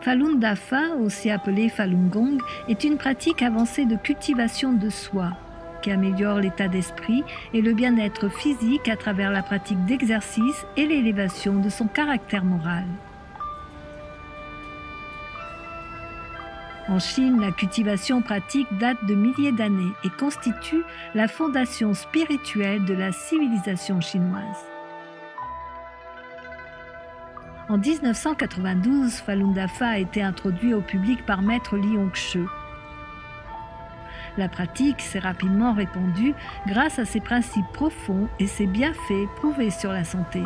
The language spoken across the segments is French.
Falun Dafa, aussi appelé Falun Gong, est une pratique avancée de cultivation de soi, qui améliore l'état d'esprit et le bien-être physique à travers la pratique d'exercice et l'élévation de son caractère moral. En Chine, la cultivation pratique date de milliers d'années et constitue la fondation spirituelle de la civilisation chinoise. En 1992, Falun Dafa a été introduit au public par Maître Li Hongzhi. La pratique s'est rapidement répandue grâce à ses principes profonds et ses bienfaits prouvés sur la santé.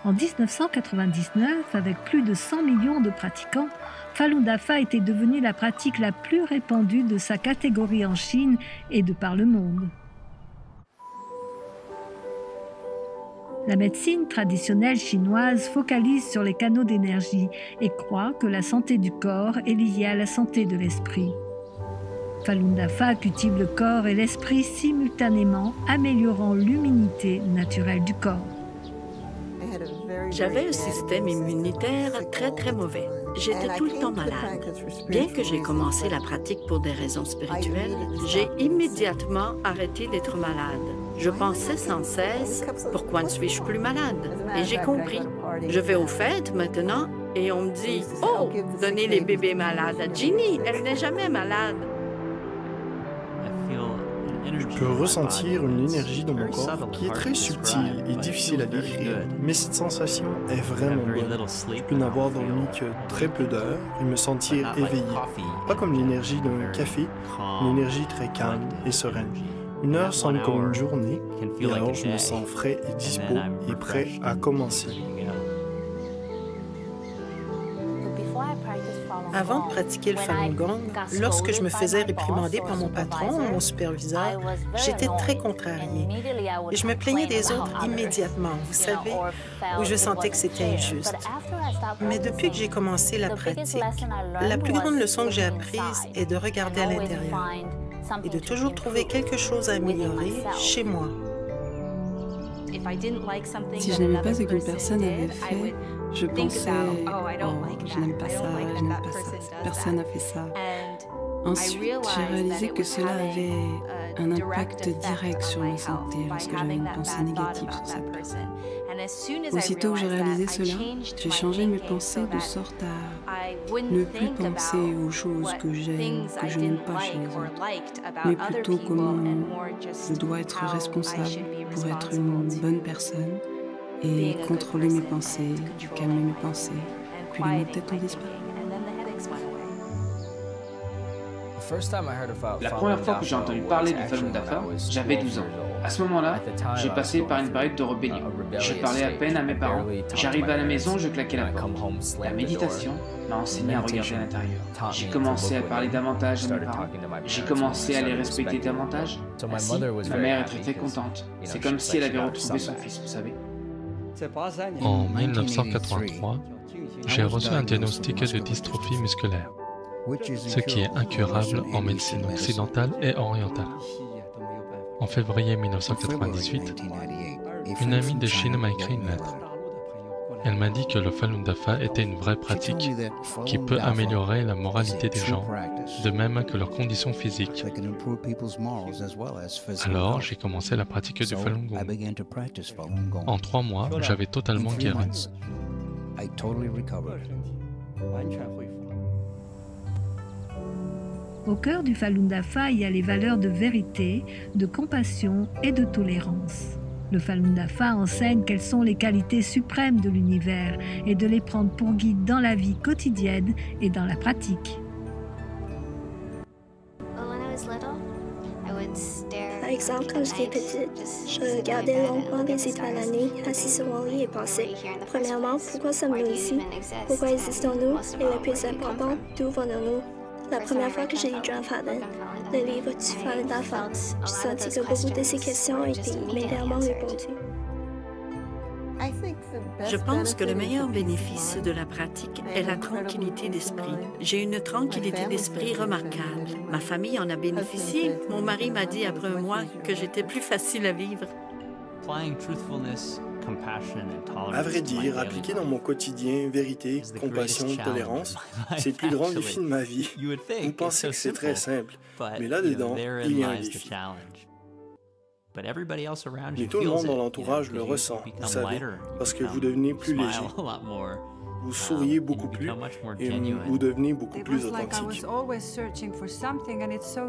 En 1999, avec plus de 100 millions de pratiquants, Falun Dafa était devenue la pratique la plus répandue de sa catégorie en Chine et de par le monde. La médecine traditionnelle chinoise focalise sur les canaux d'énergie et croit que la santé du corps est liée à la santé de l'esprit. Falun Dafa cultive le corps et l'esprit simultanément, améliorant l'immunité naturelle du corps. J'avais un système immunitaire très mauvais. J'étais tout le temps malade. Bien que j'ai commencé la pratique pour des raisons spirituelles, j'ai immédiatement arrêté d'être malade. Je pensais sans cesse, pourquoi ne suis-je plus malade? Et j'ai compris. Je vais aux fêtes maintenant et on me dit, oh, donnez les bébés malades à Ginny, elle n'est jamais malade. Je peux ressentir une énergie dans mon corps qui est très subtile et difficile à décrire, mais cette sensation est vraiment bonne. Je peux n'avoir dormi que très peu d'heures et me sentir éveillé. Pas comme l'énergie d'un café, une énergie très calme et sereine. Une heure semble comme une journée, et alors je me sens frais et dispo et prêt à commencer. Avant de pratiquer le Falun Gong, lorsque je me faisais réprimander par mon patron ou mon superviseur, j'étais très contrariée. Et je me plaignais des autres immédiatement, vous savez, où je sentais que c'était injuste. Mais depuis que j'ai commencé la pratique, la plus grande leçon que j'ai apprise est de regarder à l'intérieur et de toujours trouver quelque chose à améliorer chez moi. Si je n'aimais pas ce qu'une personne avait fait, je pensais, oh, je n'aime pas ça, je n'aime pas ça, cette personne a fait ça. Ensuite, j'ai réalisé que cela avait un impact direct sur ma santé lorsque j'avais une pensée négative sur cette personne. Aussitôt que j'ai réalisé cela, j'ai changé mes pensées de sorte à ne plus penser aux choses que j'aime, que je n'aime pas chez les autres, mais plutôt comment je dois être responsable pour être une bonne personne et contrôler mes pensées, calmer mes pensées, puis les mots de tête ont disparu. La première fois que j'ai entendu parler du Falun Dafa, j'avais 12 ans. À ce moment-là, j'ai passé par une période de rébellion. Je parlais à peine à mes parents. J'arrivais à la maison, je claquais la porte. La méditation m'a enseigné à regarder à l'intérieur. J'ai commencé à parler davantage à mes parents. J'ai commencé à les respecter davantage. Ainsi, ma mère est très contente. C'est comme si elle avait retrouvé son fils, vous savez. En 1983, j'ai reçu un diagnostic de dystrophie musculaire, ce qui est incurable en médecine occidentale et orientale. En février 1998, une amie de Chine m'a écrit une lettre. Elle m'a dit que le Falun Dafa était une vraie pratique qui peut améliorer la moralité des gens, de même que leurs conditions physiques. Alors, j'ai commencé la pratique du Falun Gong. En 3 mois, j'avais totalement guéri. Au cœur du Falun Dafa, il y a les valeurs de vérité, de compassion et de tolérance. Le Falun Dafa enseigne quelles sont les qualités suprêmes de l'univers et de les prendre pour guide dans la vie quotidienne et dans la pratique. Par exemple, quand j'étais petite, je regardais longuement les étoiles la nuit, assis sur mon lit et pensais, premièrement, pourquoi sommes-nous ici? Pourquoi existons-nous? Et le plus important, d'où venons-nous? La première fois que j'ai lu John Fallon, le livre du Falun Dafa, j'ai senti que beaucoup de ces questions étaient immédiatement répondues. Je pense que le meilleur bénéfice de la pratique est la tranquillité d'esprit. J'ai une tranquillité d'esprit remarquable. Ma famille en a bénéficié. Mon mari m'a dit après un mois que j'étais plus facile à vivre. À vrai dire, appliquer dans mon quotidien vérité, compassion, tolérance, c'est le plus grand défi de ma vie. Vous pensez que c'est très simple, mais là-dedans, il y a un défi. Mais tout le monde dans l'entourage le ressent, vous savez, parce que vous devenez plus léger. Vous souriez beaucoup plus et vous devenez beaucoup plus authentique.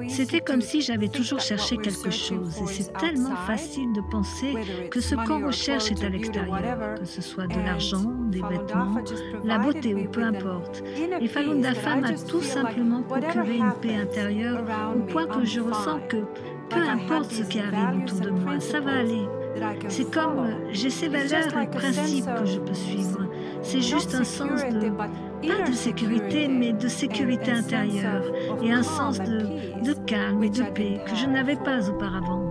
C'était comme si j'avais toujours cherché quelque chose et c'est tellement facile de penser que ce qu'on recherche est à l'extérieur, que ce soit de l'argent, des vêtements, la beauté ou peu importe. Et Falun Dafa m'a tout simplement procuré une paix intérieure au point que je ressens que peu importe ce qui arrive autour de moi, ça va aller. C'est comme j'ai ces valeurs et principes que je peux suivre. C'est juste un sens pas de sécurité, mais de sécurité intérieure et un sens de calme et de paix que je n'avais pas auparavant.